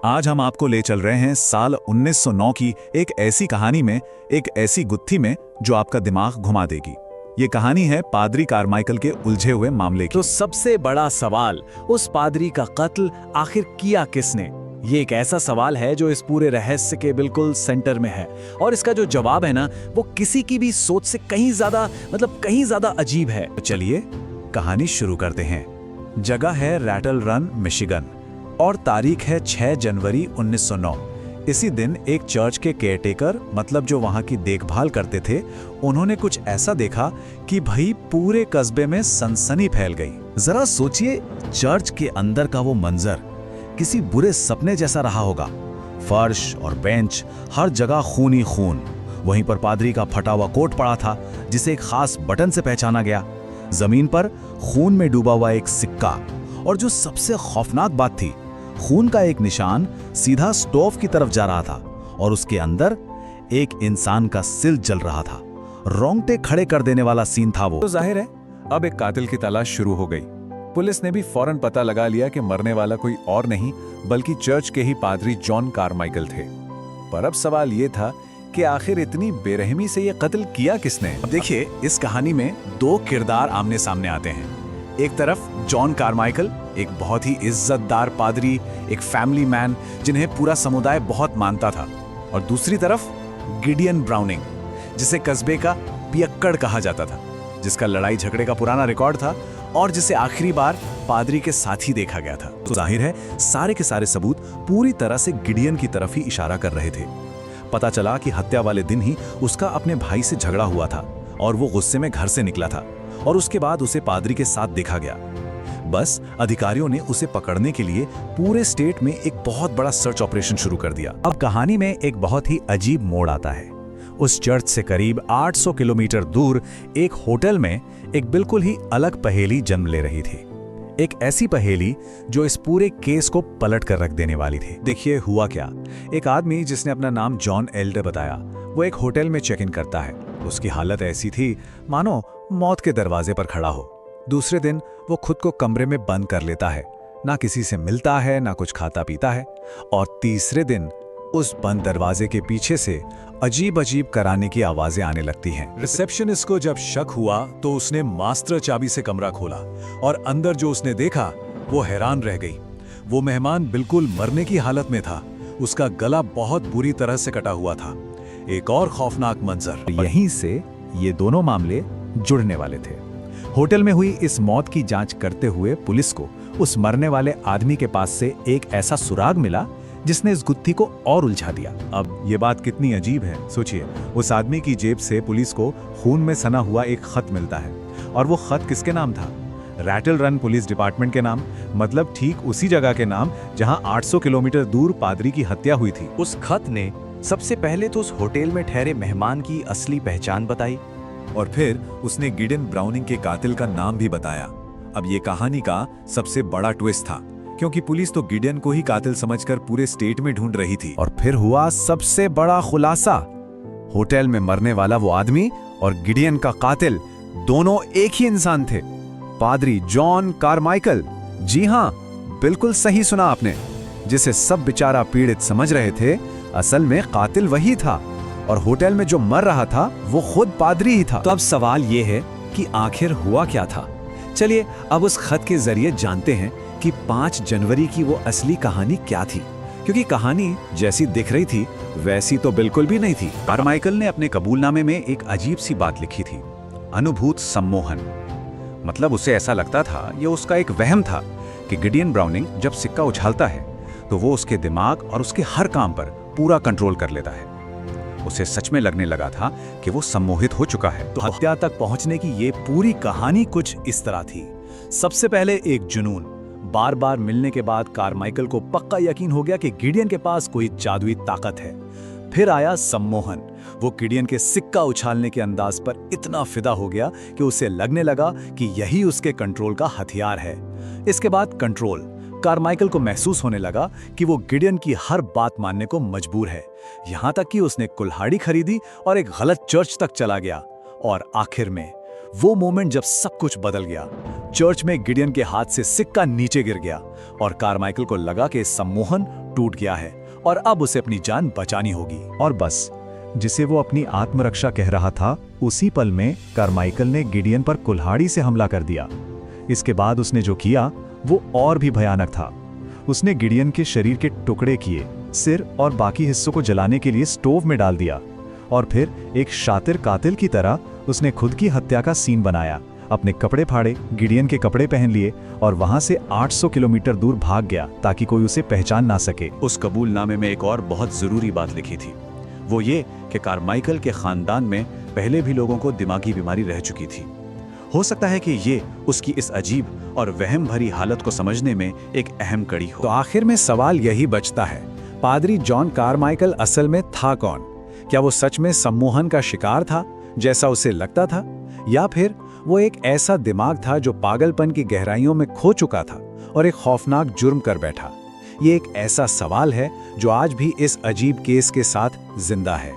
आज हम आपको ले चल रहे हैं साल 1909 की एक ऐसी कहानी में, एक ऐसी गुत्थी में जो आपका दिमाग घुमा देगी। ये कहानी है पादरी कारमाइकल के उलझे हुए मामले की। तो सबसे बड़ा सवाल, उस पादरी का कत्ल आखिर किया किसने? ये एक ऐसा सवाल है जो इस पूरे रहस्य के बिल्कुल सेंटर में है, और इसका जो जवाब है ना, वो किसी की भी सोच से कहीं ज्यादा अजीब है। तो चलिए कहानी शुरू करते हैं। जगह है रैटल रन, मिशिगन, और तारीख है 6 जनवरी 1909। इसी दिन एक चर्च के केयरटेकर, मतलब जो वहां की देखभाल करते थे, उन्होंने कुछ ऐसा देखा कि भाई पूरे कस्बे में सनसनी फैल गई। जरा सोचिए, चर्च के अंदर का वो मंजर किसी बुरे सपने जैसा रहा होगा। फर्श और बेंच, हर जगह खून ही खून। वहीं पर पादरी का फटा हुआ कोट पड़ा था, जिसे एक खास बटन से पहचाना गया। जमीन पर खून में डूबा हुआ एक सिक्का, और जो सबसे खौफनाक बात थी, खून का एक निशान सीधा स्टोव की तरफ जा रहा था, और उसके अंदर एक इंसान का सिर जल रहा था। रोंगटे खड़े कर देने वाला सीन था वो। तो जाहिर है अब एक कातिल की तलाश शुरू हो गई। पुलिस ने भी फौरन पता लगा लिया कि मरने वाला कोई और नहीं बल्कि चर्च के ही पादरी जॉन कारमाइकल थे। पर अब सवाल ये था कि आखिर इतनी बेरहमी से ये कत्ल किया किसने? अब देखिए, इस कहानी में दो किरदार आमने सामने आते हैं। एक तरफ जॉन कारमाइकल, एक बहुत ही इज्जतदार पादरी, एक फैमिली मैन जिन्हें पूरा समुदाय बहुत मानता था, और दूसरी तरफ गिडियन ब्राउनिंग, जिसे कस्बे का पियक्कड़ कहा जाता था, जिसका लड़ाई झगड़े का पुराना रिकॉर्ड था और जिसे आखिरी बार पादरी के साथ ही देखा गया था। तो जाहिर है सारे के सारे सबूत पूरी तरह से गिडियन की तरफ ही इशारा कर रहे थे। पता चला कि हत्या वाले दिन ही उसका अपने भाई से झगड़ा हुआ था, और वो गुस्से में घर से निकला था, और उसके बाद उसे पादरी के साथ देखा गया। बस अधिकारियों ने उसे पकड़ने के लिए पूरे स्टेट में एक बहुत बड़ा सर्च ऑपरेशन शुरू कर दिया। अब कहानी में एक बहुत ही अजीब मोड़ आता है। उस चर्च से करीब 800 किलोमीटर दूर एक होटल में एक बिल्कुल ही अलग पहेली जन्म ले रही थी। एक ऐसी पहेली जो इस पूरे केस को पलट कर रख देने वाली थी। देखिए हुआ क्या, एक आदमी जिसने अपना नाम जॉन एल्डर बताया, वो एक होटल में चेक इन करता है। उसकी हालत ऐसी थी मानो मौत के दरवाजे पर खड़ा हो। दूसरे दिन वो खुद को कमरे में बंद कर लेता है, ना किसी से मिलता है, ना कुछ खाता पीता है। और तीसरे दिन उस बंद दरवाजे के पीछे से अजीब अजीब कराने की आवाजें आने लगती हैं। रिसेप्शनिस्ट को जब शक हुआ तो उसने मास्टर चाबी से कमरा खोला, और अंदर जो उसने देखा वो हैरान रह गई। वो मेहमान बिल्कुल मरने की हालत में था। उसका गला बहुत बुरी तरह से कटा हुआ था। एक और खौफनाक मंजर। यहीं से ये दोनों मामले जुड़ने वाले थे। होटल में हुई इस मौत की जांच करते हुए पुलिस को उस मरने वाले आदमी के पास से एक ऐसा सुराग मिला जिसने इस गुत्थी को और उलझा दिया। अब ये बात कितनी अजीब है, सोचिए। उस आदमी की जेब से पुलिस को खून में सना हुआ एक खत मिलता है, और वो खत किसके नाम था? रैटल रन पुलिस डिपार्टमेंट के नाम, मतलब ठीक उसी जगह के नाम जहां 800 किलोमीटर दूर पादरी की हत्या हुई थी। उस खत ने सबसे पहले तो उस होटल में ठहरे मेहमान की असली पहचान बताई, और फिर उसने गिडियन ब्राउनिंग के कातिल का नाम भी बताया। अब ये कहानी का सबसे बड़ा ट्विस्ट था, क्योंकि पुलिस तो गिडियन को ही कातिल समझकर पूरे स्टेट में ढूंढ रही थी। और फिर हुआ सबसे बड़ा खुलासा। होटल में मरने वाला वो आदमी और गिडियन का कातिल दोनों एक ही इंसान थे, पादरी जॉन कारमाइकल। जी हाँ, बिल्कुल सही सुना आपने। जिसे सब बेचारा पीड़ित समझ रहे थे, असल में कातिल वही था, और होटल में जो मर रहा था वो खुद पादरी ही था। तो अब सवाल ये है कि आखिर हुआ क्या था? चलिए अब उस खत के जरिए जानते हैं कि 5 जनवरी की वो असली कहानी क्या थी, क्योंकि कहानी जैसी दिख रही थी वैसी तो बिल्कुल भी नहीं थी। कारमाइकल ने अपने कबूलनामे में एक अजीब सी बात लिखी थी, अनुभूत सम्मोहन। मतलब उसे ऐसा लगता था, ये उसका एक वहम था कि गिडियन ब्राउनिंग जब सिक्का उछालता है तो वो उसके दिमाग और उसके हर काम पर पूरा कंट्रोल कर लेता है। उसे सच में लगने लगा था कि वो सम्मोहित हो चुका है। तो हत्या तक पहुंचने की ये पूरी कहानी कुछ इस तरह थी। सबसे पहले एक जुनून। बार बार मिलने के बाद कारमाइकल को पक्का यकीन हो गया कि गिडियन के पास कोई जादुई ताकत है। फिर आया सम्मोहन। वो गिडियन के सिक्का उछालने के अंदाज पर इतना फिदा हो गया कि उसे लगने लगा कि यही उसके कंट्रोल का हथियार है। इसके बाद कंट्रोल। कारमाइकल को महसूस होने लगा कि वो गिडियन की हर बात मानने को मजबूर है, यहां तक कि उसने कुल्हाड़ी खरीदी और एक गलत चर्च तक चला गया। और आखिर में वो मोमेंट जब सब कुछ बदल गया। चर्च में गिडियन के हाथ से सिक्का नीचे गिर गया और कारमाइकल को लगा कि सम्मोहन टूट गया है और अब उसे अपनी जान बचानी होगी। और बस, जिसे वो अपनी आत्मरक्षा कह रहा था, उसी पल में कारमाइकल ने गिडियन पर कुल्हाड़ी से हमला कर दिया। इसके बाद उसने जो किया वो और भी भयानक था। उसने गिडियन के शरीर के टुकड़े किए, सिर और बाकी हिस्सों को जलाने के लिए स्टोव में डाल दिया और फिर एक शातिर कातिल की तरह उसने खुद की हत्या का सीन बनाया। अपने कपड़े फाड़े, गिडियन के कपड़े पहन लिए और वहां से 800 किलोमीटर दूर भाग गया ताकि कोई उसे पहचान ना सके। उस कबूलनामे में एक और बहुत जरूरी बात लिखी थी, वो ये कि कारमाइकल के खानदान में पहले भी लोगों को दिमागी बीमारी रह चुकी थी। हो सकता है कि ये उसकी इस अजीब और वहम भरी हालत को समझने में एक अहम कड़ी हो। तो आखिर में सवाल यही बचता है, पादरी जॉन कारमाइकल असल में था कौन? क्या वो सच में सम्मोहन का शिकार था जैसा उसे लगता था, या फिर वो एक ऐसा दिमाग था जो पागलपन की गहराइयों में खो चुका था और एक खौफनाक जुर्म कर बैठा? ये एक ऐसा सवाल है जो आज भी इस अजीब केस के साथ जिंदा है।